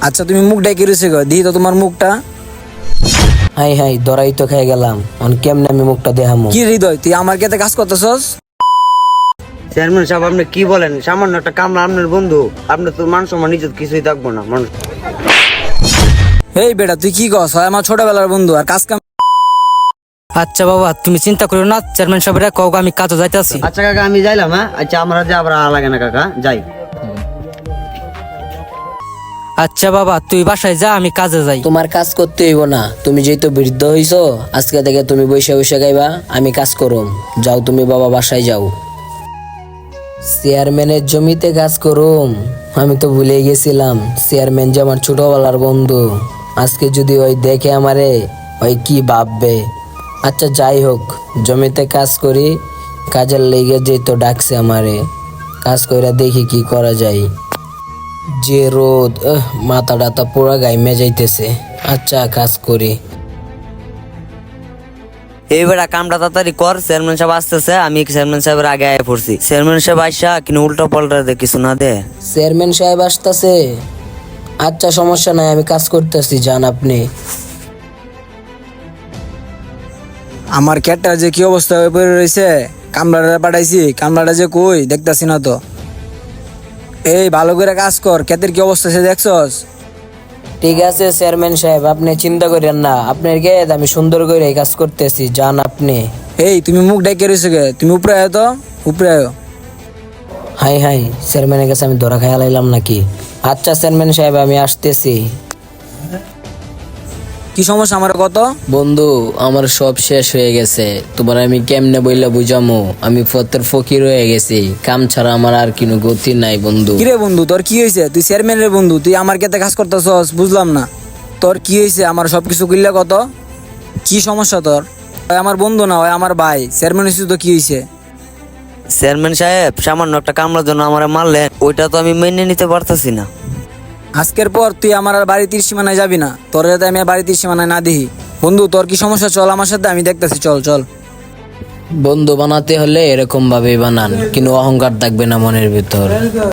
আচ্ছা তুমি মুখ ডাকি রয়েছে গো, দিই তো তোমার মুখটা। হাই হাই ধরাই তো খেয়ে গেলাম, কেমনে আমি মুখটা দেখামু? কি হৃদয়, তুই আমার কেতে কাজ করতেছস? চেয়ারম্যান সাহেব আপনি কি বলেন? সামান্য একটা কামলা আপনার বন্ধু, আপনি তো মান সম্মান ইজ্জত কিছুই থাকবো না মানুষ। এই বেটা তুই কি কস? হয় আমার ছোটবেলার বন্ধু আর কাজ কাম। আচ্ছা বাবা তুমি চিন্তা করো না, চেয়ারম্যান সাহেবরা কও আমি কাজে যাইতাছি। আচ্ছা কাকা আমি যাইলাম, হ্যাঁ? আচ্ছা আমরা যে আবার লাগে না কাকা, যাই। আচ্ছা বাবা তুই বাসায় যা, আমি কাজে যাই। তোমার কাজ করতে হইব না, তুমি যেহেতু বৃদ্ধ হইছো আজকে থেকে তুমি বসে বসে গাইবা, আমি কাজ করুম। যাও তুমি বাবা বাসায় যাও। চেয়ারম্যানের জমিতে কাজ করুম? আমি তো ভুলে গেছিলাম চেয়ারম্যান যে আমার ছোটবেলার বন্ধু। আজকে যদি ওই দেখে আমারে, ওই কি ভাববে? আচ্ছা যাই হোক, জমিতে কাজ করি, কাজের লেগে যেহেতু ডাকছে আমারে, কাজ কইরা দেখি কি করা যায়। যে রোদ, মাথা ডাতা পুরা গাইমে যাইতেছে। আচ্ছা কাজ করি। এইবার কামটা তাড়াতাড়ি কর, চেয়ারম্যান সাহেব আসতেছে। আমি চেয়ারম্যান সাহেবের আগে আয় পড়ছি। চেয়ারম্যান সাহেব আইসা কিন্তু উল্টা পাল্টা দে কিছু না দে। চেয়ারম্যান সাহেব আসতেছে? আচ্ছা সমস্যা নাই, আমি কাজ করতেছি, যান আপনি। আমার ক্যাটটার যে কি অবস্থা হয়ে পড়ে রয়েছে, কামলাটা পাঠাইছি, কামলাটা যে কই দেখতাছি না তো। এই ভালো করে কাজ কর, ক্ষেতের কি অবস্থা সে দেখছস? ঠিক আছে চেয়ারম্যান সাহেব, আপনি চিন্তা করেন না, আপনার ক্ষেত আমি সুন্দর করে কাজ করতেছি, যান আপনি। এই তুমি মুখ ডাকে রয়েছে গে, তুমি উপরে আয় তো, উপরে আয়। হাই হাই, চেয়ারম্যানের কাছে আমি ধরা খাইয়া লাইলাম নাকি? আচ্ছা চেয়ারম্যান সাহেব আমি আসতেছি। কি সমস্যা আমার কত? বন্ধু আমার সব শেষ হয়ে গেছে, তোমার আমি কেমনে বইলা বুঝামো? আমি পথের ফকির হয়ে গেছি, কাম ছাড়া আমার আর কোনো গতি নাই বন্ধু। কিরে বন্ধু তোর কি হয়েছে? তুই চেয়ারম্যানের বন্ধু, তুই আমার কেতে কাজ করতেছস, বুঝলাম না। তোর কি হয়েছে? আমার সবকিছু কইলে কত? কি সমস্যা তোর? ওই আমার বন্ধু না, ওই আমার ভাই। চেয়ারম্যান হয়েছে তো কি হয়েছে? চেয়ারম্যান সাহেব সামান্য একটা কামলার জন্য আমার মারলেন, ওইটা তো আমি মেনে নিতে পারতাছি না। আজকের পর তুই আমার আর বাড়ির সীমানায় যাবি না, তোর যাতে আমি আর বাড়ির সীমানায় না দেখি। বন্ধু তোর কি সমস্যা? চল আমার সাথে, আমি দেখতেছি, চল চল। বন্ধু বানাতে হলে এরকম ভাবে বানান, কিন্তু অহংকার থাকবে না মনের ভিতর।